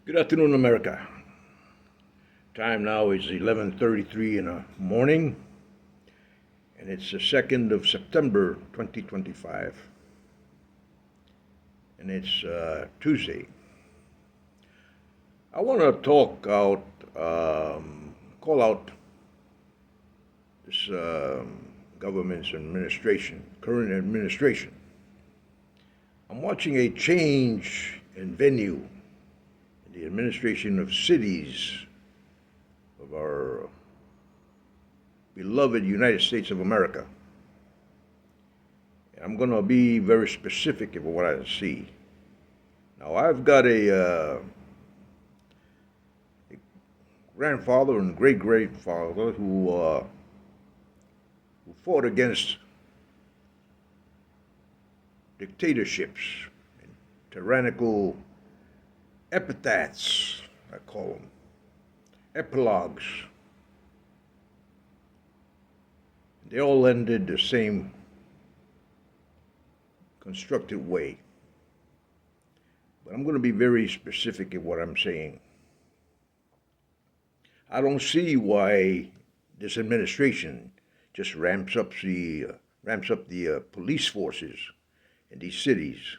Good afternoon, America. Time now is 11:33 in the morning, and it's the 2nd of September, 2025, and it's Tuesday. I want to call out this government's current administration. I'm watching a change in venue in the administration of cities of our beloved United States of America. I'm going to be very specific about what I see. Now, I've got a grandfather and great grandfather who fought against dictatorships and tyrannical epithets, I call them, epilogues. They all ended the same constructed way. But I'm going to be very specific in what I'm saying. I don't see why this administration just ramps up the police forces in these cities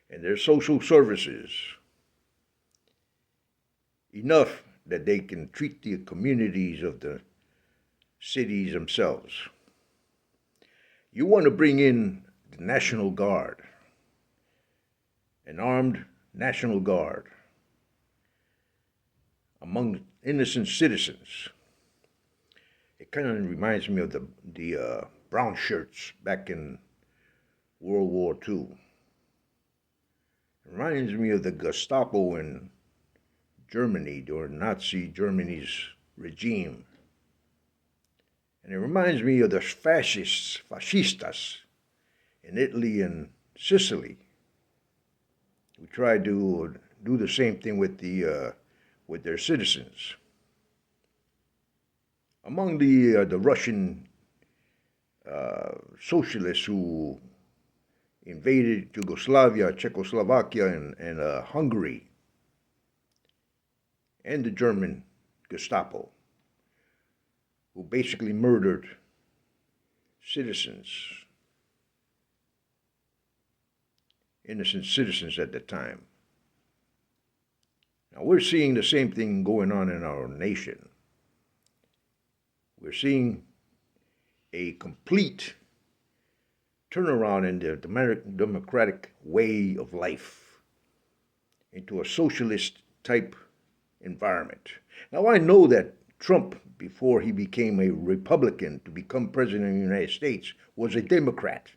and their social services enough that they can treat the communities of the cities themselves. You want to bring in the National Guard, an armed National Guard, among innocent citizens. It kind of reminds me of the brown shirts back in World War II. It reminds me of the Gestapo in Germany during Nazi Germany's regime. And it reminds me of the fascistas in Italy and Sicily, who tried to do the same thing with their citizens. Among the Russian socialists who invaded Yugoslavia, Czechoslovakia, and Hungary, and the German Gestapo, who basically murdered citizens, innocent citizens at the time. Now we're seeing the same thing going on in our nation. We're seeing a complete turnaround in the democratic way of life into a socialist type environment. Now I know that Trump, before he became a Republican to become president of the United States, was a Democrat,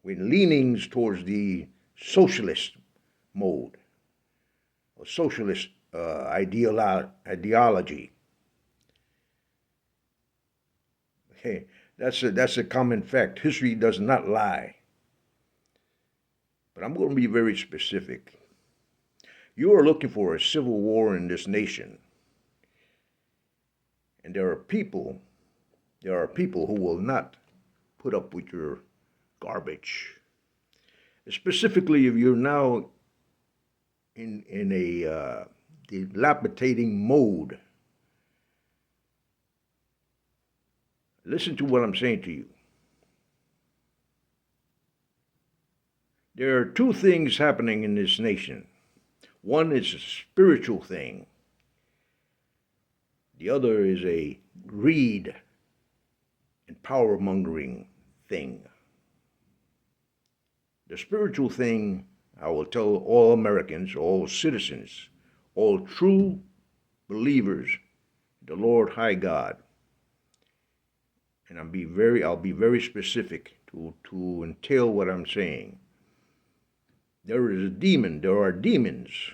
with leanings towards the socialist mode, or socialist ideology. Okay, that's a common fact. History does not lie. But I'm going to be very specific. You are looking for a civil war in this nation. And there are people who will not put up with your garbage. Specifically, if you're now in a dilapidating mode. Listen to what I'm saying to you. There are two things happening in this nation. One is a spiritual thing. The other is a greed and power-mongering thing. The spiritual thing, I will tell all Americans, all citizens, all true believers, the Lord High God, and I'll be very specific to entail what I'm saying. There are demons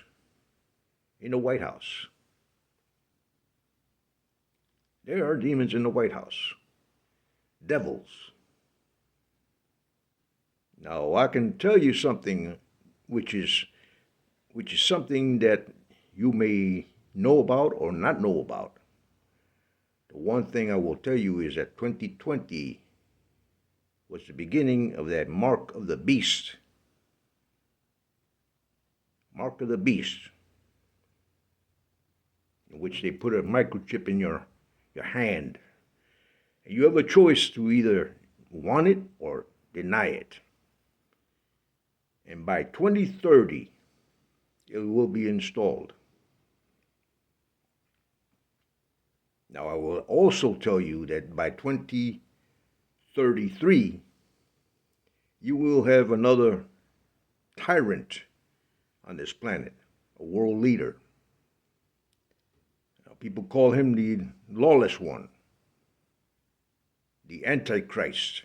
in the White House. There are demons in the White House. Devils. Now, I can tell you something which is something that you may know about or not know about. The one thing I will tell you is that 2020 was the beginning of that mark of the beast mark of the beast, in which they put a microchip in your hand. And you have a choice to either want it or deny it. And by 2030, it will be installed. Now, I will also tell you that by 2033, you will have another tyrant on this planet, a world leader. Now, people call him the lawless one, the Antichrist.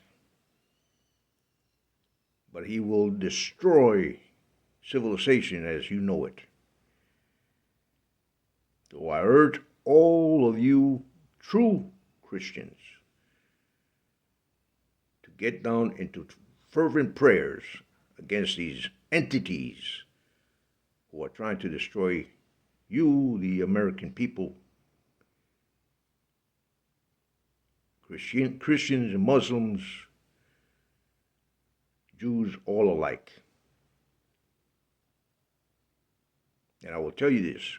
But he will destroy civilization as you know it. So I urge all of you true Christians to get down into fervent prayers against these entities who are trying to destroy you, the American people, Christians and Muslims, Jews, all alike. And I will tell you this,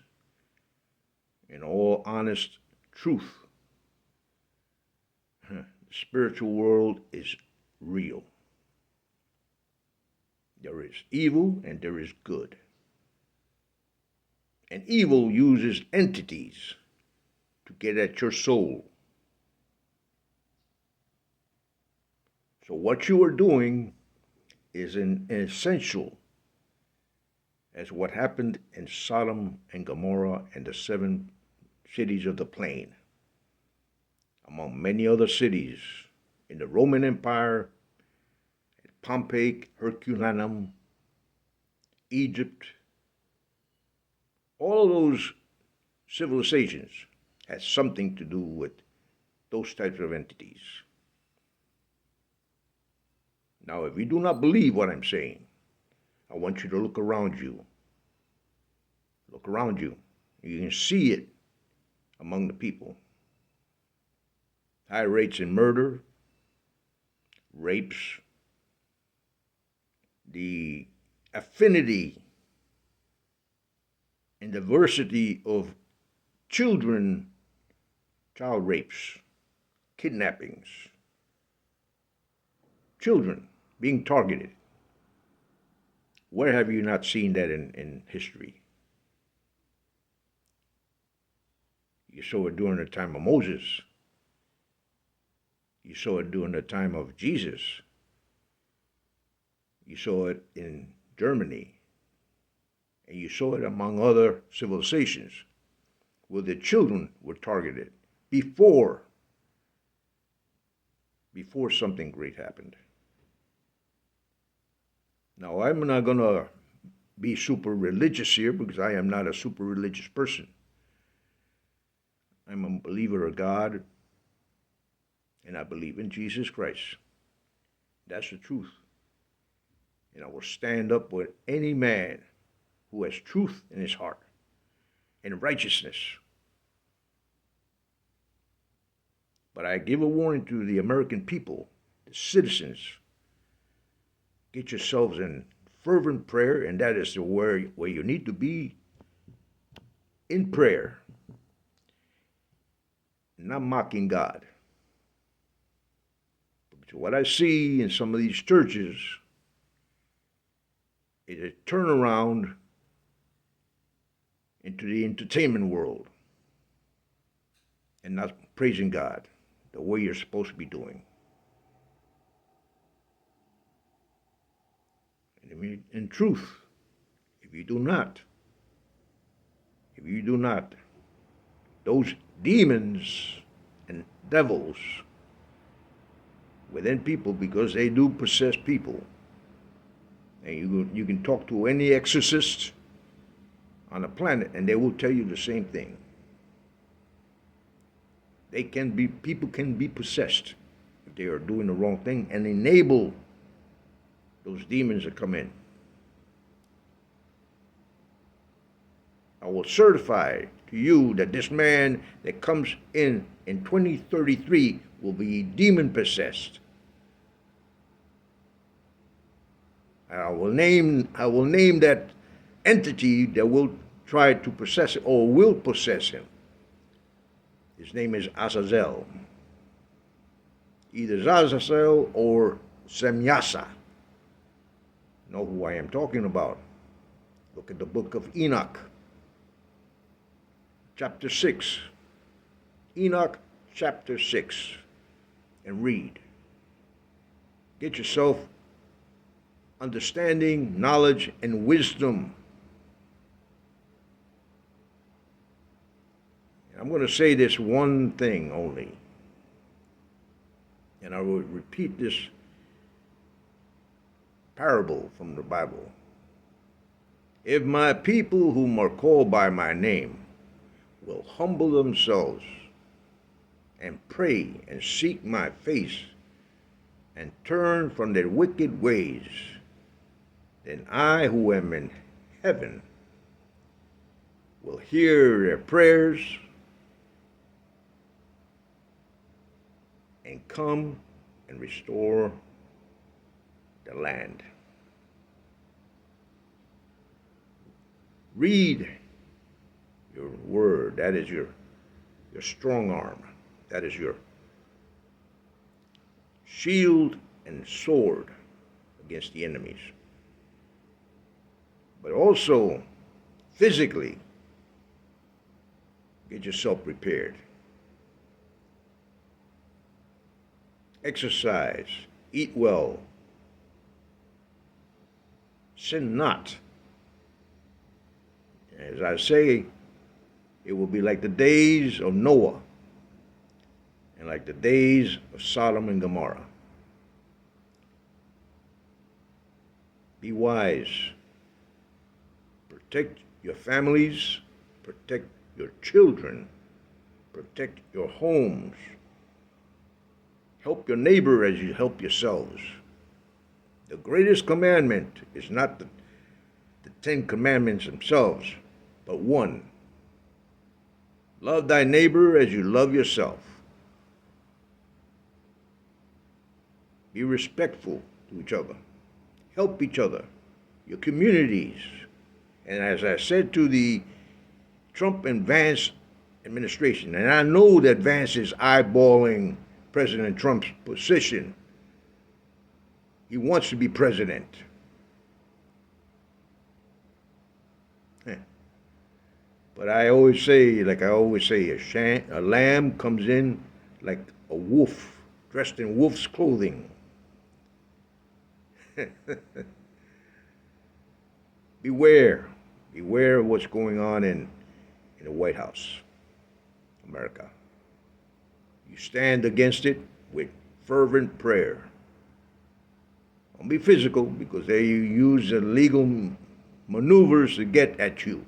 in all honest truth, the spiritual world is real. There is evil and there is good. And evil uses entities to get at your soul. So what you are doing is an essential as what happened in Sodom and Gomorrah and the 7 cities of the plain, among many other cities in the Roman Empire, Pompeii, Herculaneum, Egypt. All of those civilizations had something to do with those types of entities. Now, if you do not believe what I'm saying, I want you to look around you. Look around you. You can see it among the people. High rates in murder, rapes, the affinity and diversity of child rapes, kidnappings, children being targeted. Where have you not seen that in history? You saw it during the time of Moses. You saw it during the time of Jesus. You saw it in Germany. And you saw it among other civilizations where the children were targeted before something great happened. Now, I'm not going to be super religious here because I am not a super religious person. I'm a believer of God, and I believe in Jesus Christ. That's the truth. And I will stand up with any man who has truth in his heart and righteousness. But I give a warning to the American people, the citizens, get yourselves in fervent prayer, and that is where you need to be in prayer, not mocking God. Because what I see in some of these churches is a turnaround into the entertainment world and not praising God the way you're supposed to be doing. And in truth, if you do not, those demons and devils within people, because they do possess people, and you can talk to any exorcist on the planet, and they will tell you the same thing. People can be possessed if they are doing the wrong thing and enable those demons to come in. I will certify to you that this man that comes in 2033 will be demon possessed. And I will name that entity that will try to possess it or will possess him. His name is Azazel. Either Azazel or Semyasa. Know who I am talking about? Look at the book of Enoch, chapter 6. Enoch, chapter 6, and read. Get yourself understanding, knowledge, and wisdom. And I'm going to say this one thing only, and I will repeat this parable from the Bible. If my people whom are called by my name will humble themselves and pray and seek my face and turn from their wicked ways, then I who am in heaven will hear their prayers and come and restore the land. Read your word. That is your strong arm. That is your shield and sword against the enemies. But also, physically, get yourself prepared. Exercise, eat well, sin not. As I say, it will be like the days of Noah and like the days of Sodom and Gomorrah. Be wise. Protect your families, protect your children, protect your homes. Help your neighbor as you help yourselves. The greatest commandment is not the 10 commandments themselves, but one. Love thy neighbor as you love yourself. Be respectful to each other. Help each other, your communities. And as I said to the Trump and Vance administration, and I know that Vance is eyeballing President Trump's position. He wants to be president. But I always say, a lamb comes in like a wolf, dressed in wolf's clothing. Beware of what's going on in the White House, America. You stand against it with fervent prayer. Don't be physical, because they use illegal maneuvers to get at you.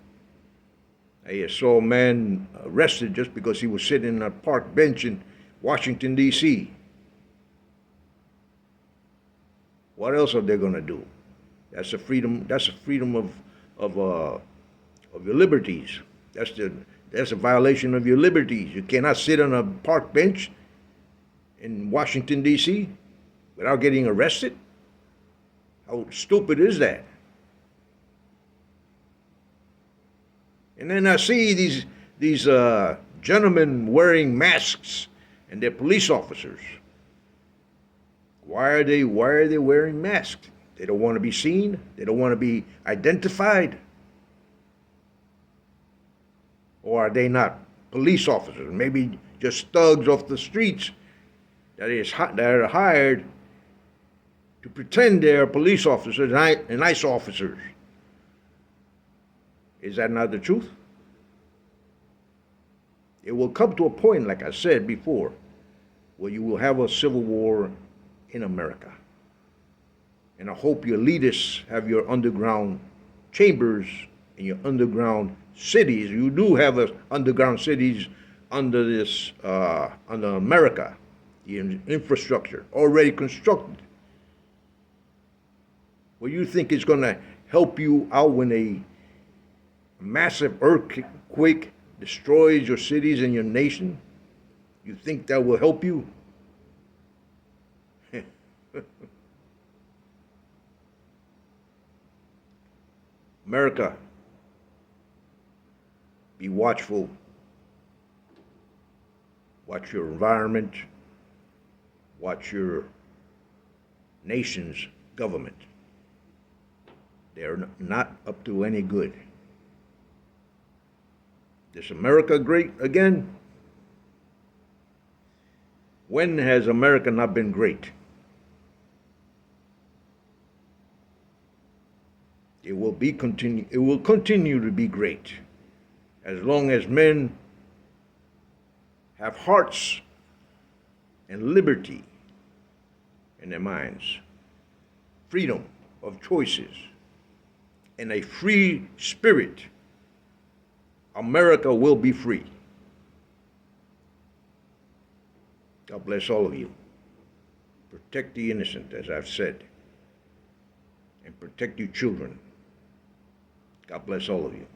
I saw a man arrested just because he was sitting on a park bench in Washington, D.C. What else are they going to do? That's a freedom of your liberties. That's a violation of your liberties. You cannot sit on a park bench in Washington, D.C. without getting arrested. How stupid is that? And then I see these gentlemen wearing masks, and they're police officers. Why are they wearing masks? They don't want to be seen. They don't want to be identified. Or are they not police officers? Maybe just thugs off the streets that are hired to pretend they're police officers and nice officers. Is that not the truth? It will come to a point, like I said before, where you will have a civil war in America. And I hope your leaders have your underground chambers and your underground cities. You do have underground cities under this, under America, the infrastructure already constructed. Well, you think it's going to help you out when a massive earthquake destroys your cities and your nation? You think that will help you? America, Be watchful. Watch your environment. Watch your nation's government. They're not up to any good. Is America great again? When has America not been great? It will continue to be great as long as men have hearts and liberty in their minds, freedom of choices, and a free spirit. America will be free. God bless all of you. Protect the innocent, as I've said, and protect your children. God bless all of you.